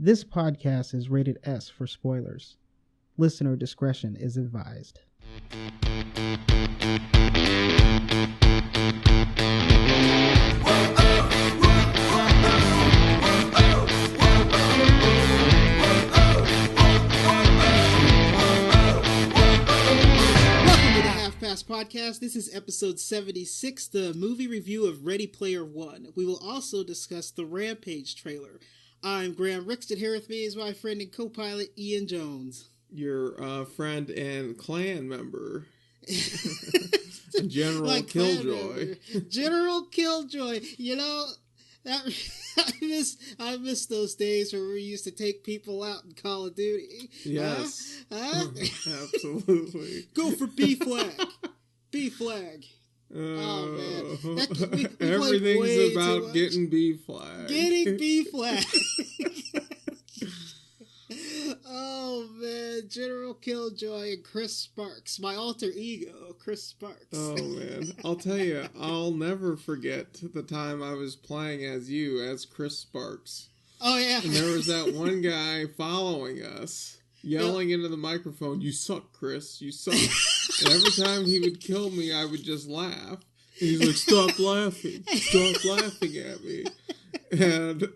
This podcast is rated S for spoilers. Listener discretion is advised. Podcast. This is episode 76, the movie review of Ready Player One. We will also discuss the Rampage trailer. I'm Graham Rixton. Here with me is my friend and co-pilot Ian Jones. Your friend and clan member, General Killjoy. General Killjoy. You know, I miss those days where we used to take people out in Call of Duty. Yes. Huh? Absolutely. Go for B flag. B flag. Oh man, everything's about getting B flag. Getting B flag. Oh man, General Killjoy and Chris Sparks, my alter ego, Chris Sparks. Oh man, I'll tell you, I'll never forget the time I was playing as you, as Chris Sparks. Oh yeah. And there was that one guy following us. Yelling into the microphone, "You suck, Chris, you suck." And every time he would kill me, I would just laugh. And he's like, "Stop laughing. Stop laughing at me." And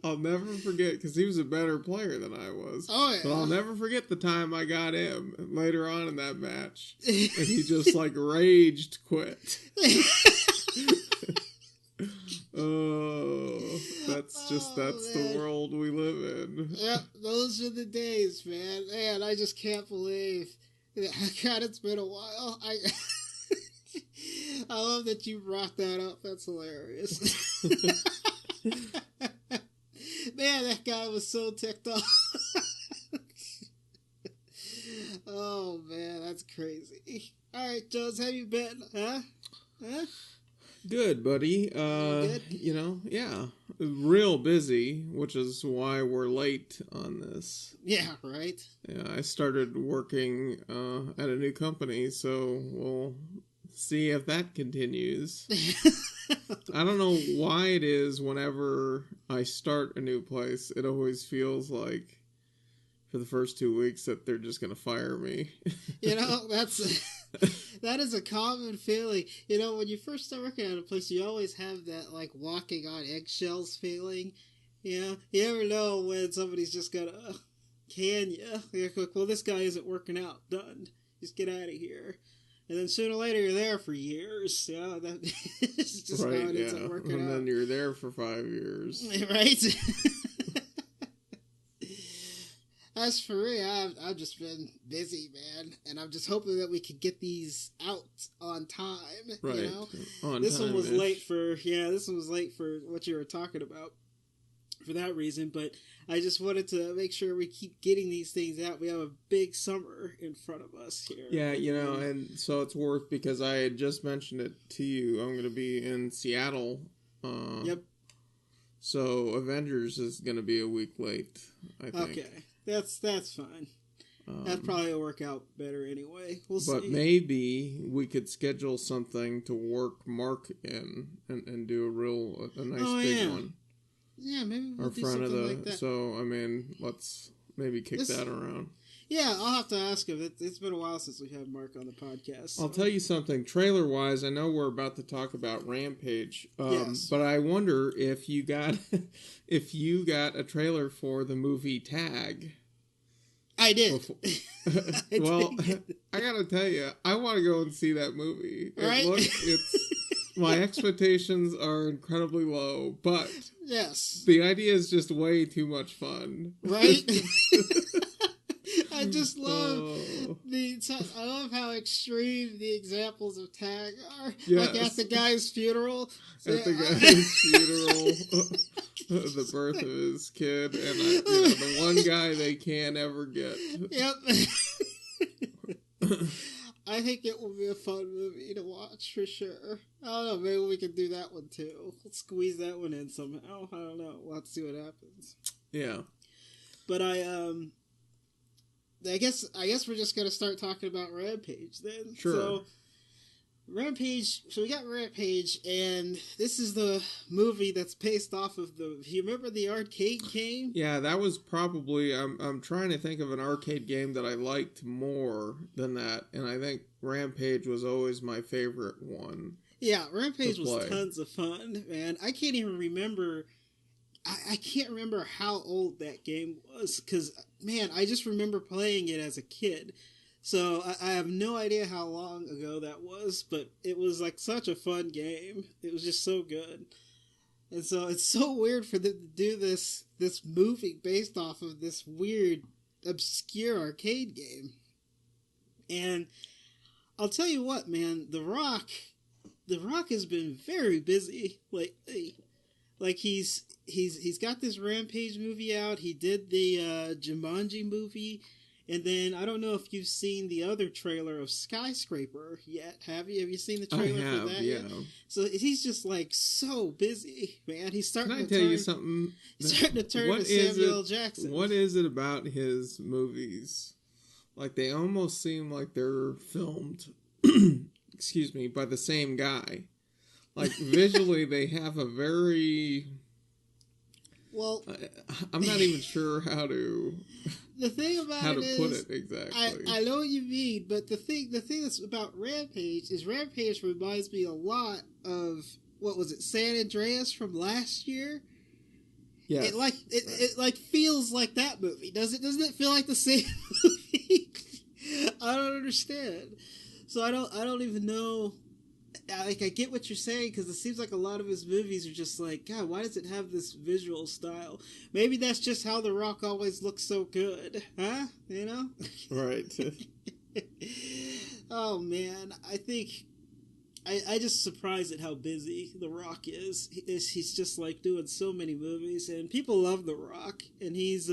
I'll never forget, because he was a better player than I was. Oh, yeah. But I'll never forget the time I got him later on in that match. And he just, like, raged quit. Oh, that's the world we live in. Yep, those are the days, man. Man, I just can't believe. God, it's been a while. I love that you brought that up. That's hilarious. Man, that guy was so ticked off. Oh, man, that's crazy. All right, Jones, how you been? Huh? Good, buddy. Good? You know, yeah. Real busy, which is why we're late on this. Yeah, right? Yeah, I started working at a new company, so we'll see if that continues. I don't know why it is whenever I start a new place, it always feels like for the first 2 weeks that they're just going to fire me. You know, that is a common feeling. You know, when you first start working at a place, you always have that, like, walking on eggshells feeling. You know, you never know when somebody's just going to can you. You're like, well, this guy isn't working out. Done. Just get out of here. And then sooner or later, you're there for years. Yeah, that's just right, how it ends up working out. And then you're there for 5 years. Right? As for me, I've just been busy, man, and I'm just hoping that we could get these out on time. Right, you know? This one was late for what you were talking about, for that reason. But I just wanted to make sure we keep getting these things out. We have a big summer in front of us here. Yeah, you know, and so it's worth, because I had just mentioned it to you. I'm going to be in Seattle. Yep. So Avengers is going to be a week late, I think. Okay. That's fine. That probably will work out better anyway. We'll see. But maybe we could schedule something to work Mark in and do a nice big one. Yeah, maybe we'll do something like that. So, I mean, let's maybe kick that around. Yeah, I'll have to ask him. It's been a while since we had Mark on the podcast. So. I'll tell you something. Trailer-wise, I know we're about to talk about Rampage, yes. But I wonder if you got a trailer for the movie Tag. I did. Well, I gotta tell you, I want to go and see that movie. Right? My expectations are incredibly low, but yes, the idea is just way too much fun. Right? I just love I love how extreme the examples of Tag are. Yes. Like at the guy's funeral. At the guy's funeral, the birth of his kid, and the one guy they can't ever get. Yep. I think it will be a fun movie to watch for sure. I don't know, maybe we can do that one too. Let's squeeze that one in somehow. I don't know. We'll have to see what happens. Yeah. But I guess we're just gonna start talking about Rampage then. Sure. So Rampage. So we got Rampage, and this is the movie that's based off of the. You remember the arcade game? Yeah, that was probably. I'm trying to think of an arcade game that I liked more than that, and I think Rampage was always my favorite one. Yeah, Rampage was tons of fun, man. I can't even remember. I can't remember how old that game was, because, man, I just remember playing it as a kid. So I have no idea how long ago that was, but it was like such a fun game. It was just so good. And so it's so weird for them to do this movie based off of this weird, obscure arcade game. And I'll tell you what, man, The Rock has been very busy lately. Like he's got this Rampage movie out. He did the Jumanji movie, and then I don't know if you've seen the other trailer of Skyscraper yet. Have you? Have you seen the trailer for that yet? So he's just like so busy, man. He's starting. Can I tell you something? He's starting to turn to Samuel L. Jackson. What is it about his movies? Like they almost seem like they're filmed. Excuse me, by the same guy. Like, visually, they have a very... Well... I'm not even sure how to... The thing about it is... How to put it exactly. I know what you mean, but the thing that's about Rampage is Rampage reminds me a lot of... What was it? San Andreas from last year? Yeah. It like feels like that movie. Doesn't it feel like the same movie? I don't understand. So I don't even know... Like, I get what you're saying, because it seems like a lot of his movies are just like, God, why does it have this visual style? Maybe that's just how The Rock always looks so good, huh? You know? Right. Oh, man. I think... I just surprised at how busy The Rock is. He's just, like, doing so many movies, and people love The Rock, and he's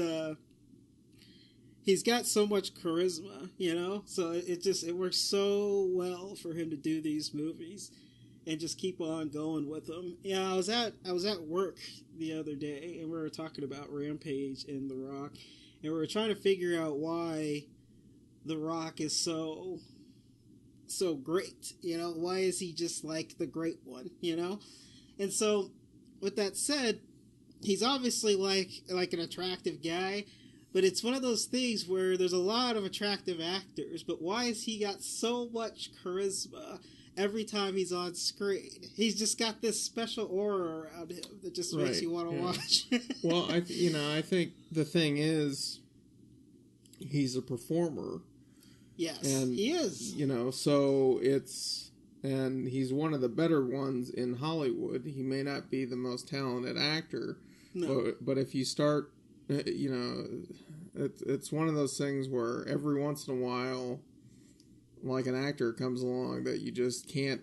got so much charisma, you know? So it works so well for him to do these movies and just keep on going with them. Yeah, I was at work the other day, and we were talking about Rampage and The Rock, and we were trying to figure out why The Rock is so great, you know? Why is he just like the great one, you know? And so, with that said, he's obviously like an attractive guy. But it's one of those things where there's a lot of attractive actors, but why has he got so much charisma every time he's on screen? He's just got this special aura around him that just makes you want to watch. Well, I think the thing is, he's a performer. Yes, and, he is. You know, so and he's one of the better ones in Hollywood. He may not be the most talented actor, but if you start... You know, it's one of those things where every once in a while, like an actor comes along that you just can't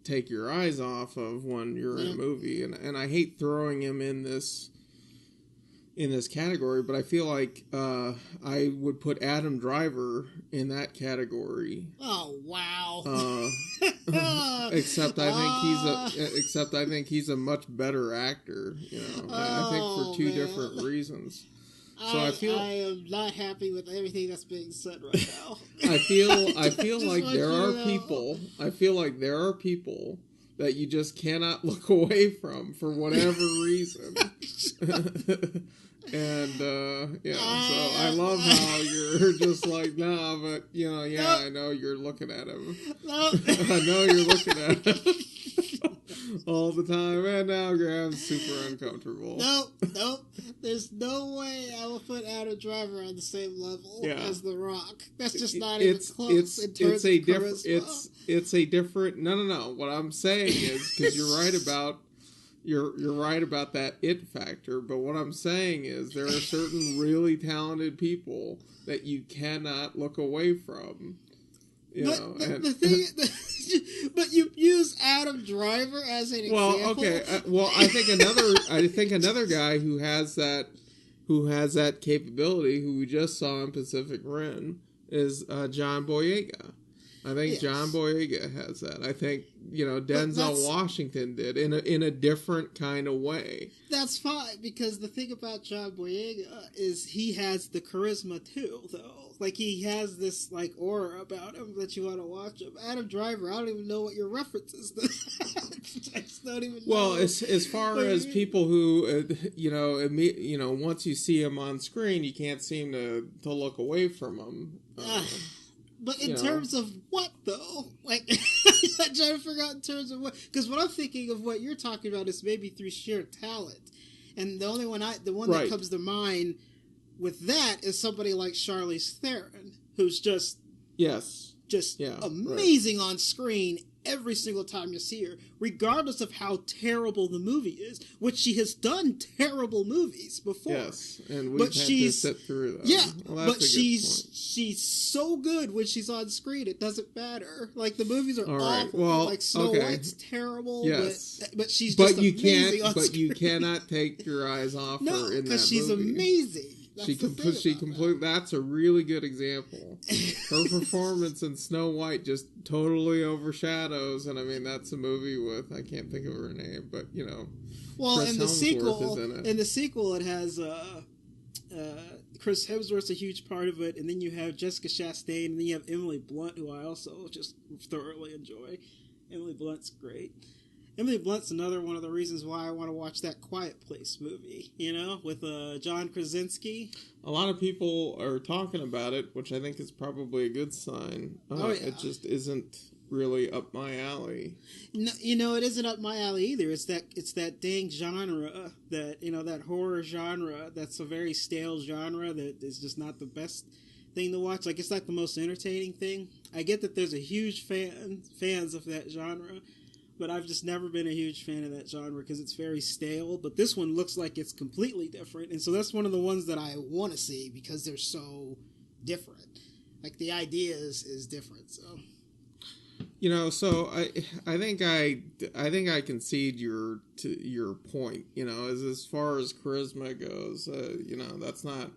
take your eyes off of when you're in a movie, and I hate throwing him in this category, but I feel like I would put Adam Driver in that category. Oh wow! Except I think he's a much better actor. You know, I think for two different reasons. So I am not happy with everything that's being said right now. I feel like there are people. I feel like there are people that you just cannot look away from for whatever reason. And, so I love how you're just like, nah, but, you know, I know you're looking at him. I know you're looking at him all the time, and now Graham's super uncomfortable. Nope. There's no way I will put Adam Driver on the same level as The Rock. That's just not even close in terms of charisma. It's a different... No. What I'm saying is, because you're right about... You're right about that it factor, but what I'm saying is there are certain really talented people that you cannot look away from. The thing, but you use Adam Driver as an example. Well, okay. I think another guy who has that capability, who we just saw in Pacific Rim, is John Boyega. I think John Boyega has that. I think, Denzel Washington did in a different kind of way. That's fine, because the thing about John Boyega is he has the charisma too, though. Like, he has this, like, aura about him that you want to watch him. Adam Driver, I don't even know what your references to that. I just don't even know. Well, as far as people who, once you see him on screen, you can't seem to look away from him. But in terms of what, though? Like, I'm trying to figure out in terms of what. Because what I'm thinking of what you're talking about is maybe through sheer talent. And the only one that comes to mind with that is somebody like Charlize Theron, who's just amazing on screen every single time you see her, regardless of how terrible the movie is, which she has done terrible movies before. Yes, and we've had to sit through that. Yeah, but she's so good when she's on screen, it doesn't matter. Like, the movies are awful. Well, like, Snow White's terrible, but she's just amazing on screen. But you cannot take your eyes off her in that movie. No, because she's amazing. That's a really good example. Her performance in Snow White just totally overshadows, and I mean, that's a movie with, I can't think of her name, but well, in the sequel it has Chris Hemsworth's a huge part of it, and then you have Jessica Chastain, and then you have Emily Blunt, who I also just thoroughly enjoy. Emily Blunt's great. Emily Blunt's another one of the reasons why I want to watch that Quiet Place movie, with John Krasinski. A lot of people are talking about it, which I think is probably a good sign. It just isn't really up my alley. No, it isn't up my alley either. It's that dang genre, that horror genre that's a very stale genre that is just not the best thing to watch. Like, it's not the most entertaining thing. I get that there's a huge fans of that genre, but I've just never been a huge fan of that genre because it's very stale. But this one looks like it's completely different. And so that's one of the ones that I want to see because they're so different. Like, the idea is different, so... So I think I concede your point. As far as charisma goes, that's not.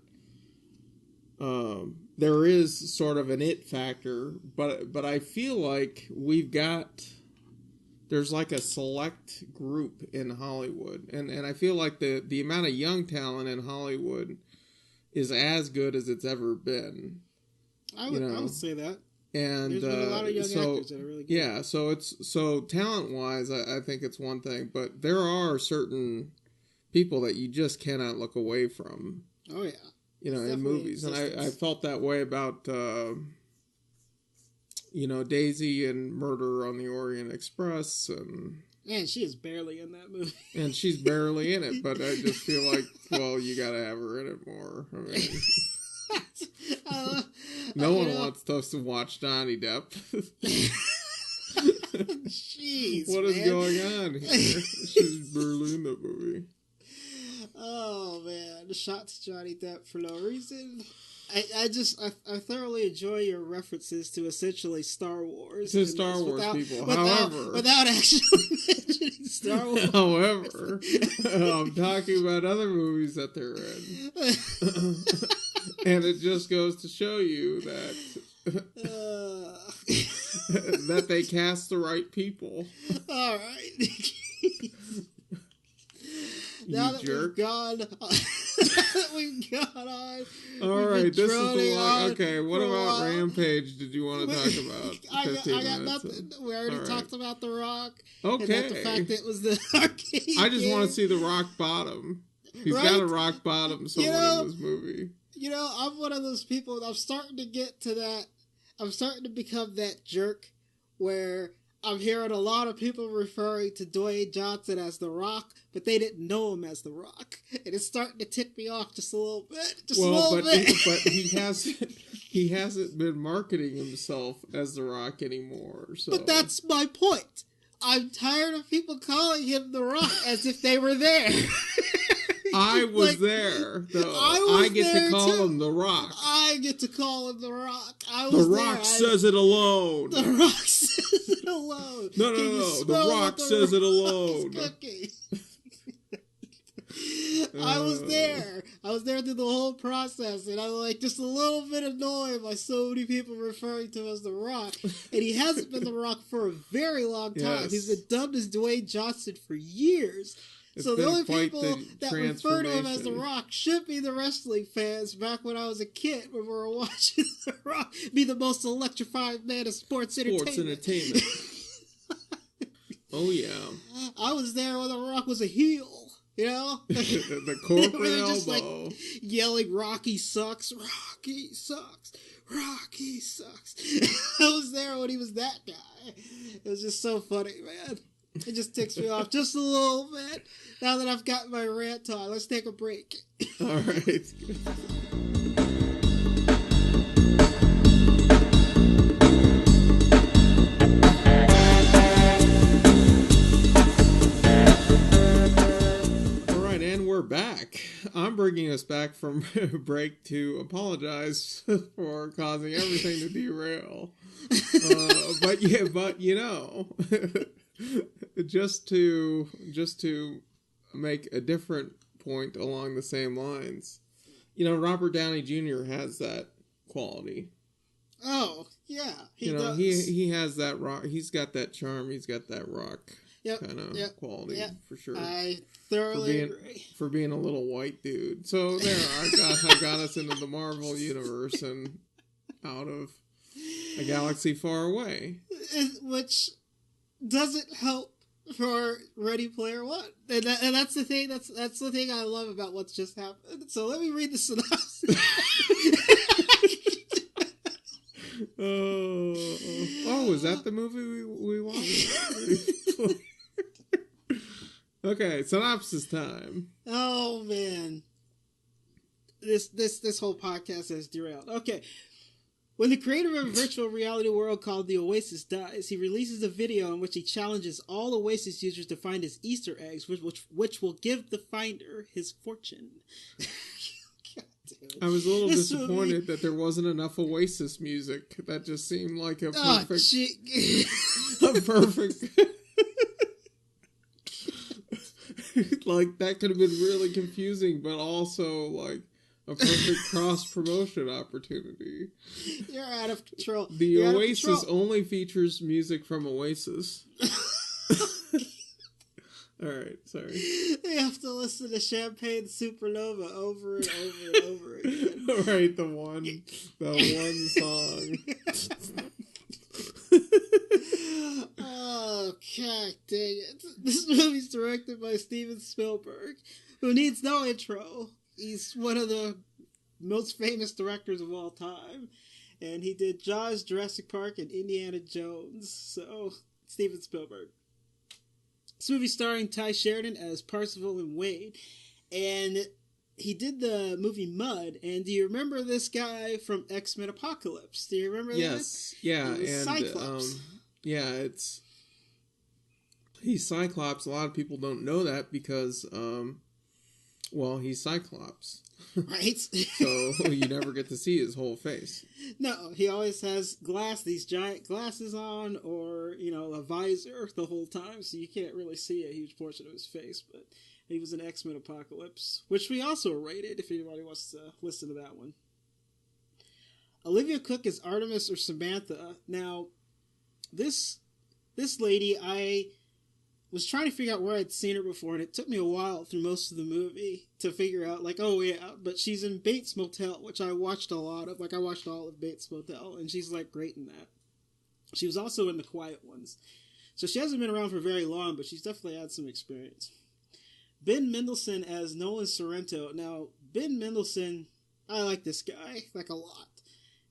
There is sort of an it factor, but I feel like there's like a select group in Hollywood, and I feel like the amount of young talent in Hollywood is as good as it's ever been. I would say that. And there's been a lot of young actors that are really good. Yeah, so talent-wise, I think it's one thing, but there are certain people that you just cannot look away from. Oh yeah, in movies, and I felt that way about Daisy and Murder on the Orient Express, and she is barely in that movie. And she's barely in it, but I just feel like, well, you got to have her in it more. I mean. No one wants us to watch Johnny Depp. Jeez, what is going on here? She's barely in that movie. Oh man, the shot to Johnny Depp for no reason. I thoroughly enjoy your references to essentially Star Wars. To Star Wars people. Without actually mentioning Star Wars. However, I'm talking about other movies that they're in. And it just goes to show you that that they cast the right people. All right. Now that we've gone on. All right, this is the one. Okay, what about Rampage did you want to talk about? I got nothing. We already talked about The Rock. Okay. And the fact that it was the arcade I just want to see The Rock bottom. He's got a rock bottom somewhere in this movie. I'm one of those people, I'm starting to get to that, I'm starting to become that jerk where I'm hearing a lot of people referring to Dwayne Johnson as The Rock, but they didn't know him as The Rock. And it's starting to tick me off just a little bit. But he hasn't been marketing himself as The Rock anymore. So. But that's my point. I'm tired of people calling him The Rock as if they were there. I was there, though. I get to call him The Rock. I get to call him The Rock. The Rock says it alone. The Rock says it alone. No. The Rock says it alone. I was there. I was there through the whole process, and I'm like just a little bit annoyed by so many people referring to him as The Rock. And he hasn't been The Rock for a very long time. Yes. He's been dubbed as Dwayne Johnson for years. So the only people that refer to him as The Rock should be the wrestling fans back when I was a kid when we were watching The Rock be the most electrifying man of sports entertainment. Oh, yeah. I was there when The Rock was a heel, you know? the corporate elbow. Just like yelling, Rocky sucks, Rocky sucks, Rocky sucks. I was there when he was that guy. It was just so funny, man. It just ticks me off just a little bit. Now that I've got my rant on, let's take a break. All right. All right, and we're back. I'm bringing us back from break to apologize for causing everything to derail. But you know. Just to make a different point along the same lines, you know, Robert Downey Jr. has that quality. Oh yeah, he does. He has that rock. He's got that charm. He's got that rock kind of quality for sure. I thoroughly agree. For being a little white dude. So there, I got us into the Marvel universe and out of a galaxy far away, which doesn't help for Ready Player One, and that's the thing. That's the thing I love about what's just happened. So let me read the synopsis. Oh, is that the movie we watched? Okay, synopsis time. Oh man, this whole podcast has derailed. Okay. When the creator of a virtual reality world called the Oasis dies, he releases a video in which he challenges all Oasis users to find his Easter eggs, which will give the finder his fortune. I was a little disappointed that there wasn't enough Oasis music. That just seemed like a perfect... a perfect... like, that could have been really confusing, but also, like, a perfect cross-promotion opportunity. You're out of control. The Oasis only features music from Oasis. Alright, sorry. You have to listen to Champagne Supernova over and over and over again. Alright, the one song. Oh, God dang it. This movie's directed by Steven Spielberg, who needs no intro. He's one of the most famous directors of all time. And he did Jaws, Jurassic Park, and Indiana Jones. So, Steven Spielberg. This movie starring Ty Sheridan as Percivals and Waithe. And he did the movie Mud. And do you remember this guy from X-Men Apocalypse? Do you remember that? Yes. Yeah. And Cyclops. He's Cyclops. A lot of people don't know that because... he's Cyclops. Right? So you never get to see his whole face. No, he always has these giant glasses on, or, a visor the whole time, so you can't really see a huge portion of his face, but he was in X-Men Apocalypse, which we also rated, if anybody wants to listen to that one. Olivia Cooke is Artemis or Samantha. Now, this lady, I was trying to figure out where I'd seen her before, and it took me a while through most of the movie to figure out, but she's in Bates Motel, which I watched a lot of. I watched all of Bates Motel, and she's, great in that. She was also in The Quiet Ones. So she hasn't been around for very long, but she's definitely had some experience. Ben Mendelsohn as Nolan Sorrento. Now, Ben Mendelsohn, I like this guy, a lot.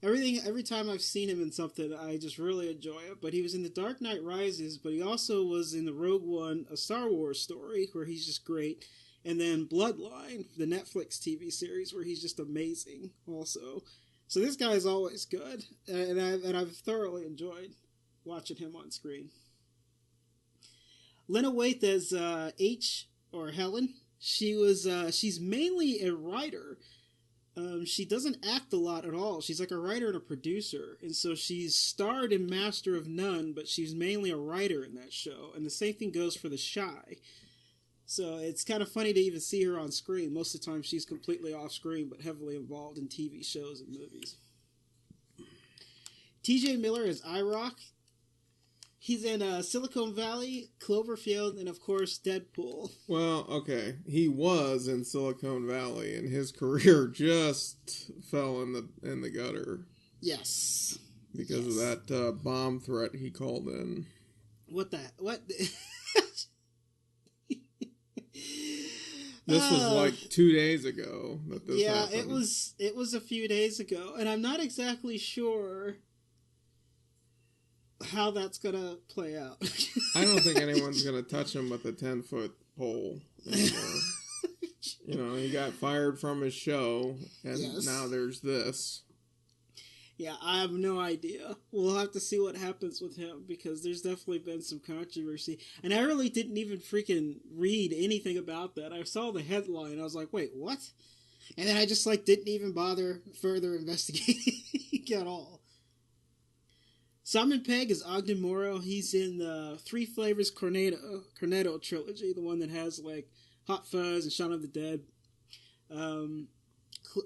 Every time I've seen him in something, I just really enjoy it. But he was in The Dark Knight Rises, but he also was in the Rogue One, a Star Wars story, where he's just great. And then Bloodline, the Netflix TV series, where he's just amazing also. So this guy is always good, and I've thoroughly enjoyed watching him on screen. Lena Waithe as H, or Helen. She's mainly a writer. She doesn't act a lot at all. She's like a writer and a producer. And so she's starred in Master of None, but she's mainly a writer in that show. And the same thing goes for The Shy. So it's kind of funny to even see her on screen. Most of the time she's completely off screen, but heavily involved in TV shows and movies. TJ Miller is IROC. He's in Silicon Valley, Cloverfield, and of course Deadpool. Well, okay. He was in Silicon Valley, and his career just fell in the gutter. Yes. Because of that bomb threat he called in. What? This was like 2 days ago that this happened. It was a few days ago, and I'm not exactly sure how that's gonna play out. I don't think anyone's gonna touch him with a 10-foot pole anymore. You know, he got fired from his show, and now there's this. Yeah, I have no idea. We'll have to see what happens with him, because there's definitely been some controversy. And I really didn't even freaking read anything about that. I saw the headline, and I was like, wait, what? And then I just, didn't even bother further investigating at all. Simon Pegg is Ogden Morrow. He's in the Three Flavors Cornetto trilogy, the one that has, Hot Fuzz and Shaun of the Dead.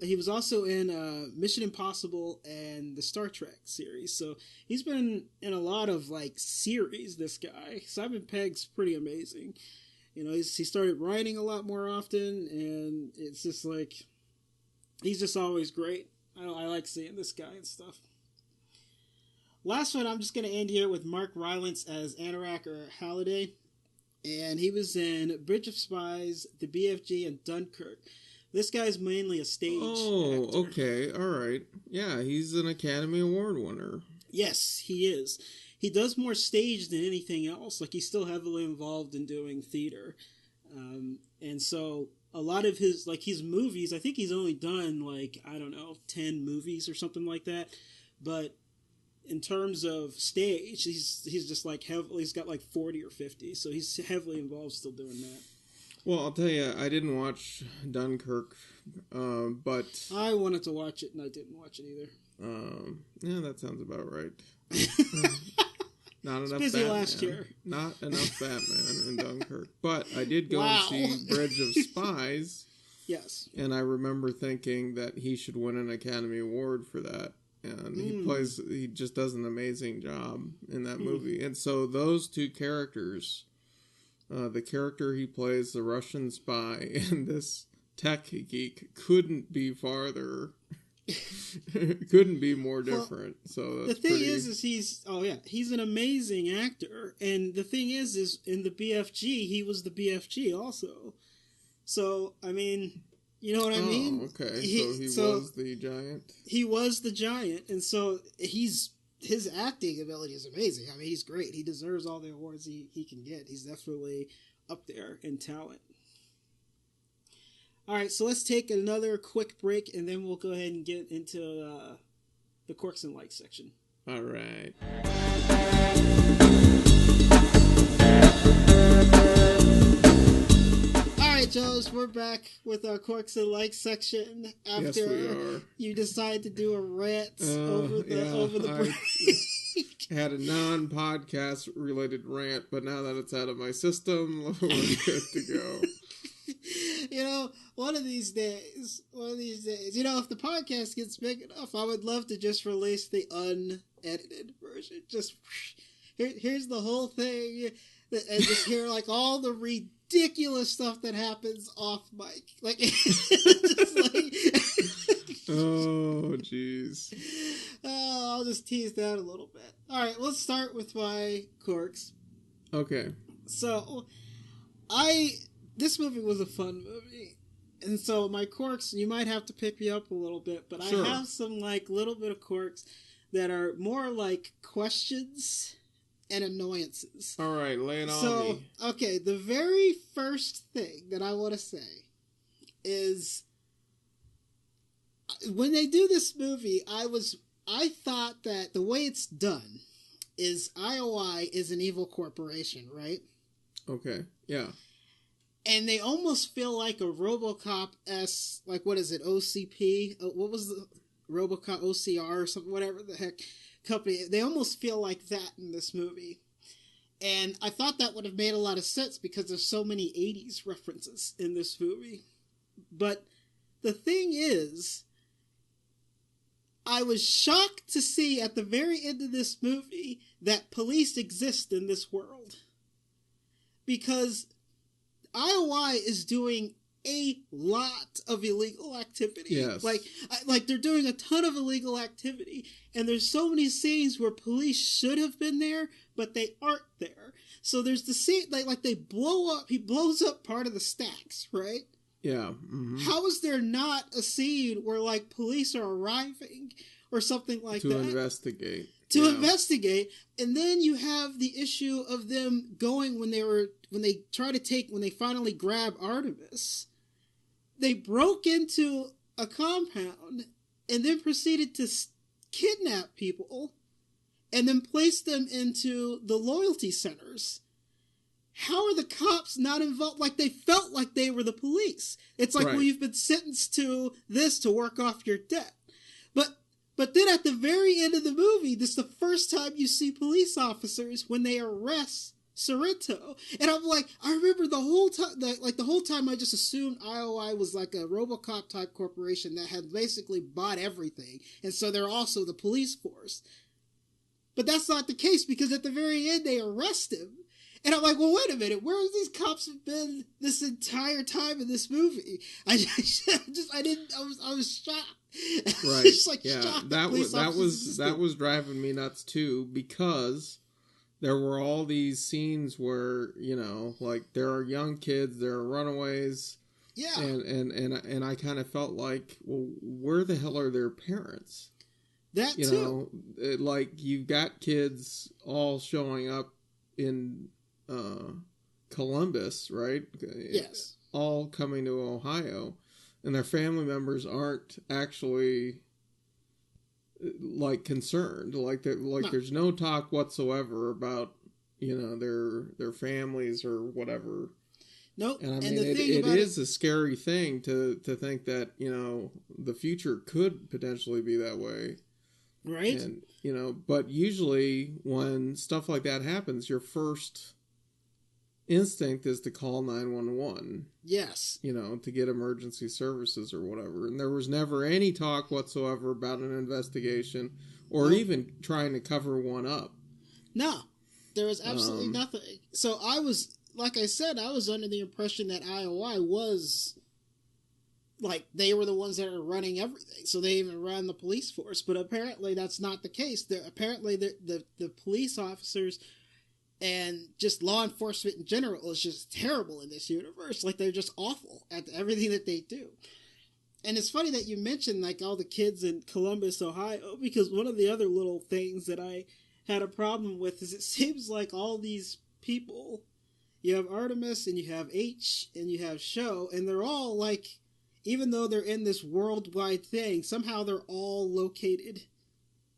He was also in Mission Impossible and the Star Trek series. So he's been in a lot of series, this guy. Simon Pegg's pretty amazing. You know, he started writing a lot more often, and it's just he's just always great. I like seeing this guy and stuff. Last one, I'm just going to end here with Mark Rylance as Anorak or Halliday. And he was in Bridge of Spies, The BFG, and Dunkirk. This guy's mainly a stage actor. Okay, all right. Yeah, he's an Academy Award winner. Yes, he is. He does more stage than anything else. He's still heavily involved in doing theater. And so a lot of his movies, I think he's only done, 10 movies or something like that. But in terms of stage, he's just he's got 40 or 50. So he's heavily involved still doing that. Well, I'll tell you, I didn't watch Dunkirk, but... I wanted to watch it, and I didn't watch it either. Yeah, that sounds about right. Not enough busy Batman. Last year. Not enough Batman in Dunkirk. But I did go and see Bridge of Spies. Yes. And I remember thinking that he should win an Academy Award for that. And he just does an amazing job in that movie. And so those two characters... the character he plays, the Russian spy, and this tech geek couldn't be farther. Couldn't be more different. So that's the thing is he's an amazing actor, and the thing is in the BFG he was the BFG also. So I mean, you know what I mean? Okay. He was the giant. He was the giant, and so his acting ability is amazing. I mean, he's great. He deserves all the awards he can get. He's definitely up there in talent. All right, so let's take another quick break, and then we'll go ahead and get into the Quirks and Likes section. All right. All right, Joes, we're back with our Quirks and Likes section after yes, we are. You decided to do a rant over the break. I had a non-podcast related rant, but now that it's out of my system, we're good to go. You know, one of these days, you know, if the podcast gets big enough, I would love to just release the unedited version. Just here's the whole thing, and just hear all the ridiculous stuff that happens off mic, just oh, jeez. I'll just tease that a little bit. All right, let's start with my quirks. Okay. So, this movie was a fun movie. And so my quirks, you might have to pick me up a little bit, but sure. I have some little bit of quirks that are more questions and annoyances. All right, lay it on me. Okay, the very first thing that I want to say is when they do this movie, I thought that the way it's done is IOI is an evil corporation, right? Okay, yeah. And they almost feel like a Robocop-esque, what is it, OCP? What was the Robocop, OCR or something, whatever the heck company. They almost feel like that in this movie. And I thought that would have made a lot of sense because there's so many 80s references in this movie. But the thing is, I was shocked to see at the very end of this movie that police exist in this world. Because IOI is doing a lot of illegal activity. Yes. Like they're doing a ton of illegal activity. And there's so many scenes where police should have been there, but they aren't there. So there's the scene, like they blow up, he blows up part of the stacks, right? Yeah. Mm-hmm. How is there not a scene where, like, police are arriving or something like that? To investigate. To investigate. And then you have the issue of them going when they finally grab Artemis. They broke into a compound and then proceeded to kidnap people and then place them into the loyalty centers. How are the cops not involved? Like, they felt like they were the police. It's like, well, you've been sentenced to this to work off your debt. But then at the very end of the movie, this is the first time you see police officers when they arrest Sorrento. And I'm like, I remember the whole time I just assumed IOI was like a Robocop type corporation that had basically bought everything. And so they're also the police force. But that's not the case, because at the very end they arrest him. And I'm like, well, wait a minute, where have these cops been this entire time in this movie? I was shocked. Right. Just like yeah. shocked That was driving me nuts too, because there were all these scenes where, you know, like, there are young kids, there are runaways. Yeah. And I kind of felt like, well, where the hell are their parents? That you too. know, like, you've got kids all showing up in Columbus, right? Yes. All coming to Ohio, and their family members aren't actually, like, concerned. Like, no. There's no talk whatsoever about, you know, their families or whatever. Nope. And I mean, it is a scary thing to think that, you know, the future could potentially be that way. Right. And, you know, but usually when stuff like that happens, your first instinct is to call 911. Yes. You know, to get emergency services or whatever. And there was never any talk whatsoever about an investigation or even trying to cover one up. No. There was absolutely nothing. So I was, like I said, I was under the impression that IOI was, like, they were the ones that are running everything. So they even ran the police force. But apparently that's not the case. Apparently the police officers and just law enforcement in general is just terrible in this universe. Like, they're just awful at everything that they do. And it's funny that you mentioned, like, all the kids in Columbus, Ohio, because one of the other little things that I had a problem with is it seems like all these people, you have Artemis and you have H and you have Show, and they're all, like, even though they're in this worldwide thing, somehow they're all located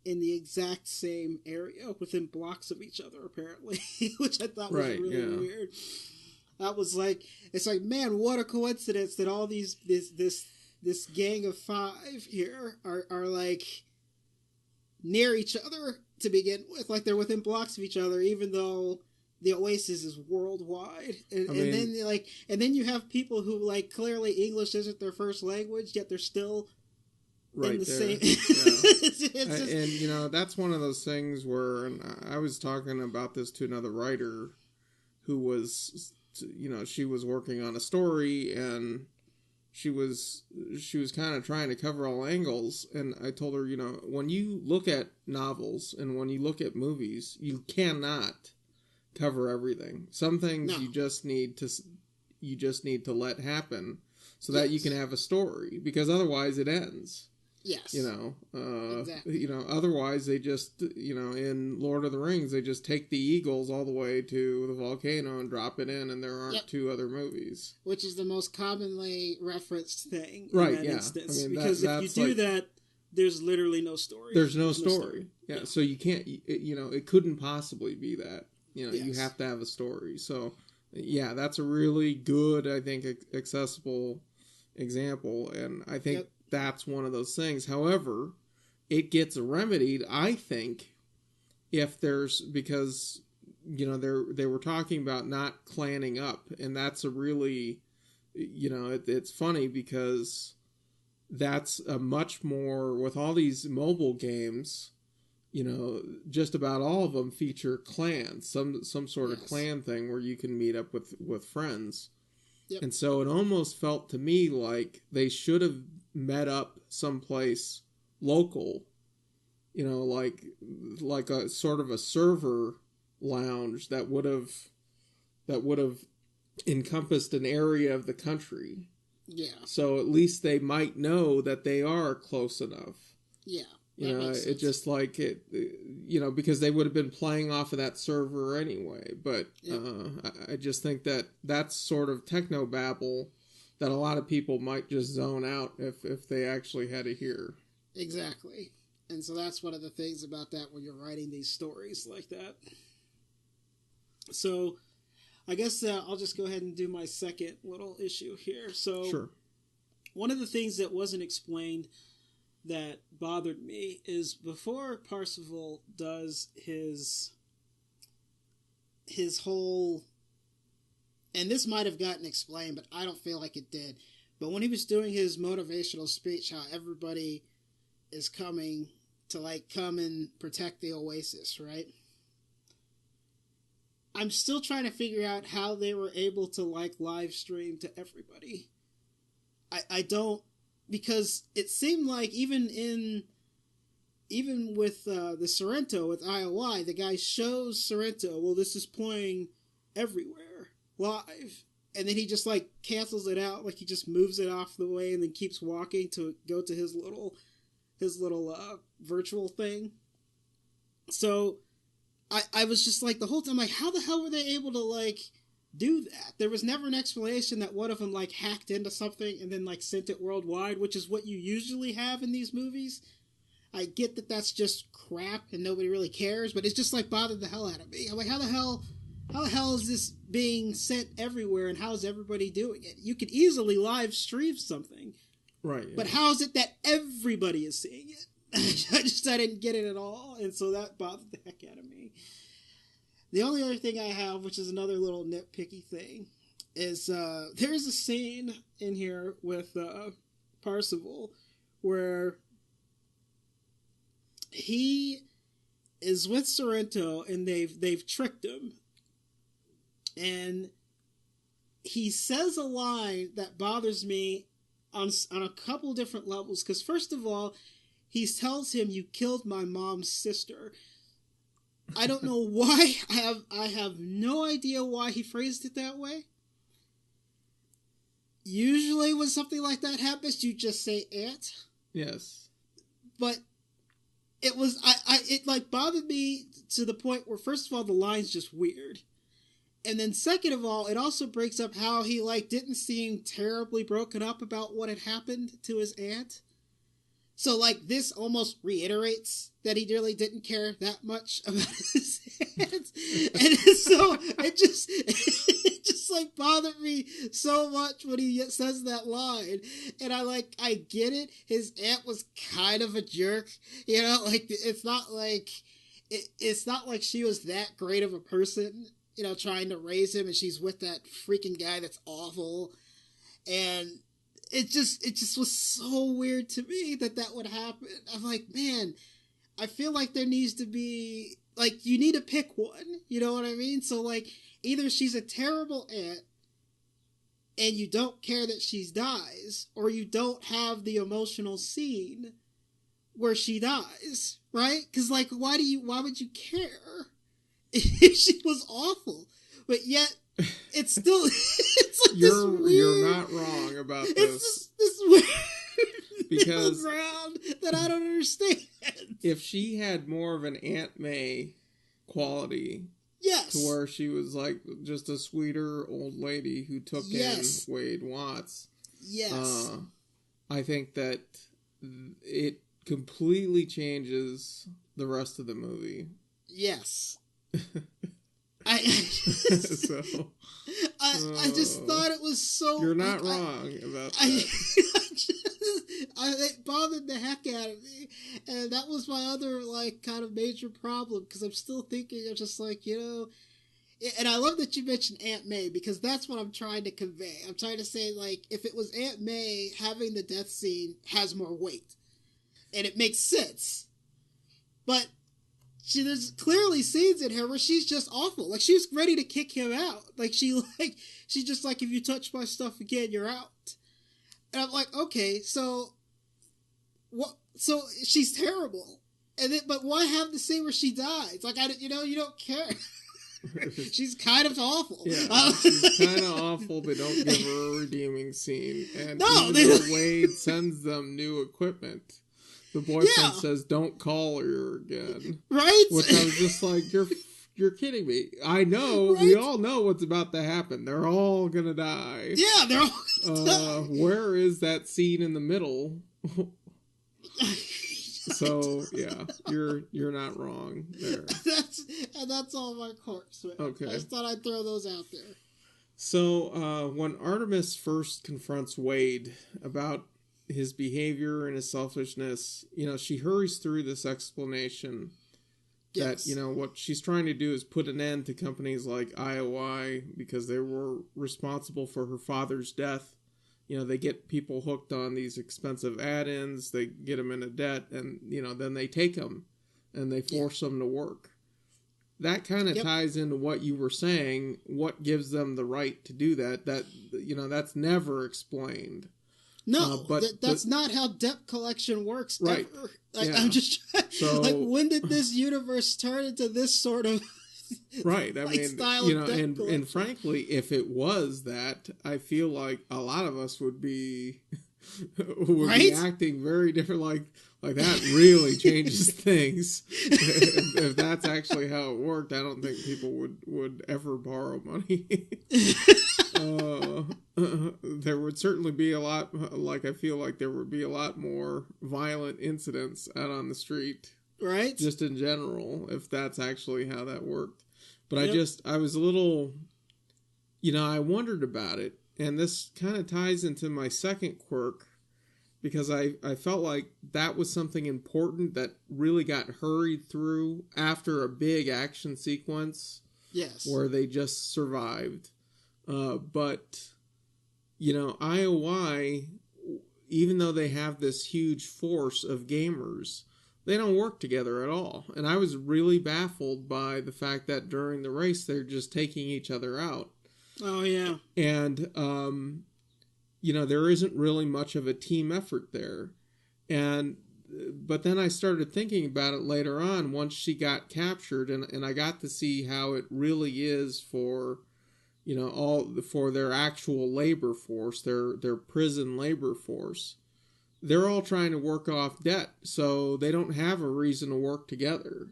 in the exact same area within blocks of each other, apparently, which I thought was really weird. That was like, it's like, man, what a coincidence that all this gang of 5 here are like near each other to begin with, like they're within blocks of each other, even though the Oasis is worldwide. And then you have people who, like, clearly English isn't their first language, yet they're still right in the there. same. And, you know, that's one of those things where, and I was talking about this to another writer who was, you know, she was working on a story and she was kind of trying to cover all angles. And I told her, you know, when you look at novels and when you look at movies, you cannot cover everything. Some things you just need to let happen so that you can have a story, because otherwise it ends. Yes. You know, exactly. You know, otherwise they just, you know, in Lord of the Rings, they just take the eagles all the way to the volcano and drop it in, and there aren't 2 other movies. Which is the most commonly referenced thing in that instance. I mean, because if you do that, there's literally no story. There's no story. Yeah, so you can't, you know, it couldn't possibly be that. You know, you have to have a story. So, yeah, that's a really good, I think, accessible example, and I think that's one of those things. However, it gets remedied, I think, if there's, because they were talking about not clanning up, and that's a really, it's funny because that's a much more, with all these mobile games, just about all of them feature clans, some sort of clan thing where you can meet up with friends. Yep. And so it almost felt to me like they should have met up someplace local, like a sort of a server lounge that would have encompassed an area of the country. Yeah. So at least they might know that they are close enough. Yeah. It just like it, because they would have been playing off of that server anyway. But I just think that that's sort of technobabble that a lot of people might just zone out if they actually had to hear. Exactly. And so that's one of the things about that when you're writing these stories like that. So I guess I'll just go ahead and do my second little issue here. So sure. One of the things that wasn't explained that bothered me is before Percival does his whole, and this might have gotten explained, but I don't feel like it did. But when he was doing his motivational speech, how everybody is coming to come and protect the Oasis, right? I'm still trying to figure out how they were able to live stream to everybody. I don't, because it seemed like even with the Sorrento with IOI, the guy shows Sorrento, well, this is playing everywhere live, and then he just cancels it out, he just moves it off the way and then keeps walking to go to his little virtual thing. So I was just the whole time how the hell were they able to do that? There was never an explanation that one of them hacked into something and then sent it worldwide, which is what you usually have in these movies. I get that that's just crap and nobody really cares, but it's just bothered the hell out of me. I'm how the hell is this being sent everywhere, and how's everybody doing it? You could easily live stream something. Right. Yeah. But how is it that everybody is seeing it? I didn't get it at all, and so that bothered the heck out of me. The only other thing I have, which is another little nitpicky thing, is there's a scene in here with Percival where he is with Sorrento and they've tricked him, and he says a line that bothers me on a couple different levels. Because first of all, he tells him, "You killed my mom's sister." I don't know why. I have no idea why he phrased it that way. Usually when something like that happens, you just say aunt. Yes. But it was it bothered me to the point where, first of all, the line's just weird. And then second of all, it also breaks up how he didn't seem terribly broken up about what had happened to his aunt. So, this almost reiterates that he really didn't care that much about his aunt. And so, it just bothered me so much when he says that line. And I get it. His aunt was kind of a jerk. It's not it's not like she was that great of a person, trying to raise him, and she's with that freaking guy that's awful. And it just was so weird to me that would happen. I'm man, I feel like there needs to be, you need to pick one. You know what I mean? So, either she's a terrible aunt and you don't care that she dies, or you don't have the emotional scene where she dies, right? Because, why would you care if she was awful? But yet, it's still, it's this weird... You're not wrong about this. It's this weird because ground that I don't understand. If she had more of an Aunt May quality, yes, to where she was just a sweeter old lady who took in Wade Watts, yes, I think that it completely changes the rest of the movie. Yes. I just thought it was so... You're not wrong about that. It bothered the heck out of me. And that was my other, kind of major problem. Because I'm still thinking of just, And I love that you mentioned Aunt May, because that's what I'm trying to convey. I'm trying to say, like, if it was Aunt May, having the death scene has more weight. And it makes sense. But there's clearly scenes in her where she's just awful. Like, she's ready to kick him out. She's just like, if you touch my stuff again, you're out. And I'm like, okay, so what? So she's terrible. But why have the scene where she dies? Like, you don't care. She's kind of awful. Yeah, she's kind of awful. They don't give her a redeeming scene. And no, even though Waithe sends them new equipment, the boyfriend says, "Don't call her again." Right? Which I was just like, "You're kidding me." I know. Right? We all know what's about to happen. They're all gonna die. Yeah, they're all gonna die. Where is that scene in the middle? So yeah, you're not wrong there. That's all my quirks. Okay. I just thought I'd throw those out there. So when Artemis first confronts Waithe about his behavior and his selfishness, she hurries through this explanation that, what she's trying to do is put an end to companies like IOI because they were responsible for her father's death. They get people hooked on these expensive add-ins, they get them into debt, and, then they take them and they force them to work. That kind of ties into what you were saying. What gives them the right to do that? That's never explained. No, but that's not how debt collection works. Right. Ever. I'm just trying, when did this universe turn into this sort of right? I mean, style of debt collection? And frankly, if it was that, I feel like a lot of us would be be acting very different. Like that really changes things. If that's actually how it worked, I don't think people would ever borrow money. There would certainly be a lot, I feel like there would be a lot more violent incidents out on the street. Right? Just in general, if that's actually how that worked. But I was a little, I wondered about it. And this kind of ties into my second quirk, because I felt like that was something important that really got hurried through after a big action sequence. Yes. Where they just survived. But, IOI, even though they have this huge force of gamers, they don't work together at all. And I was really baffled by the fact that during the race, they're just taking each other out. Oh, yeah. And, there isn't really much of a team effort there. But then I started thinking about it later on once she got captured, and I got to see how it really is for, for their actual labor force, their prison labor force. They're all trying to work off debt, so they don't have a reason to work together.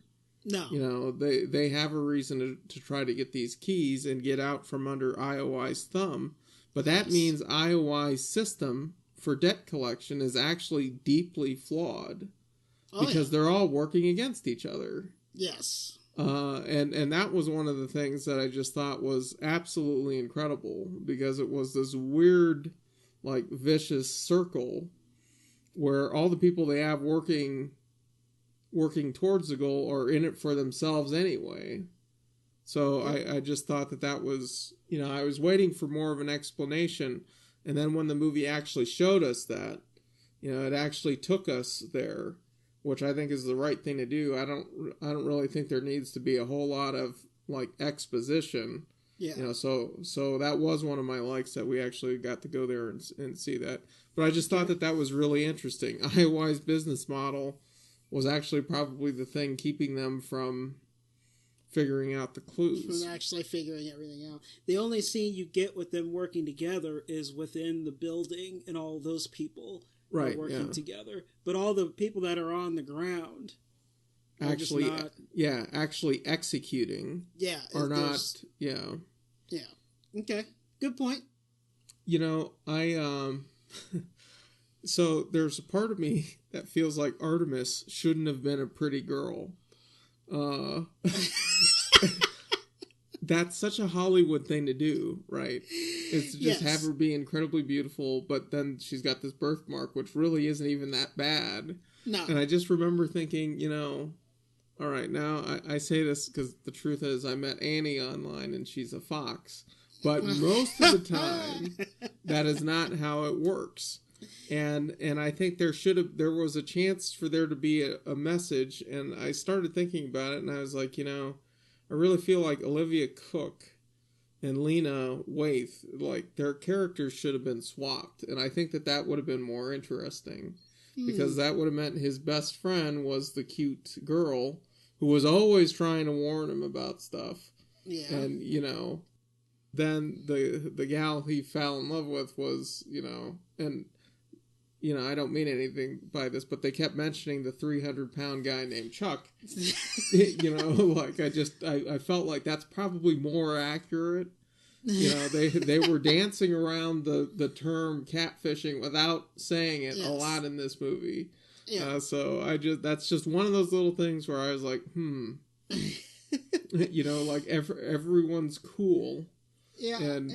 No. They have a reason to try to get these keys and get out from under IOI's thumb. But that means IOI's system for debt collection is actually deeply flawed. Because they're all working against each other. Yes. And that was one of the things that I just thought was absolutely incredible, because it was this weird, vicious circle where all the people they have working towards the goal are in it for themselves anyway. So I just thought that was, I was waiting for more of an explanation. And then when the movie actually showed us that, it actually took us there, which I think is the right thing to do. I don't really think there needs to be a whole lot of exposition. Yeah. So that was one of my likes, that we actually got to go there and see that. But I just thought that was really interesting. IOI's business model was actually probably the thing keeping them from figuring out the clues. From actually figuring everything out. The only scene you get with them working together is within the building, and all those people are working together. But all the people that are on the ground actually executing are not. Okay, good point. So there's a part of me that feels like Artemis shouldn't have been a pretty girl. That's such a Hollywood thing to do, right? It's to just have her be incredibly beautiful, but then she's got this birthmark, which really isn't even that bad. No. And I just remember thinking, all right, now I say this because the truth is I met Annie online and she's a fox. But most of the time, that is not how it works. And I think there was a chance for there to be a message. And I started thinking about it and I was like, I really feel like Olivia Cooke and Lena Waithe, like their characters should have been swapped. And I think that would have been more interesting. Because that would have meant his best friend was the cute girl who was always trying to warn him about stuff. Yeah. And, then the gal he fell in love with was, and, I don't mean anything by this, but they kept mentioning the 300-pound guy named Chuck. Like I felt like that's probably more accurate. They were dancing around the term catfishing without saying it a lot in this movie. Yeah. So that's just one of those little things where I was like, like everyone's cool. Yeah. And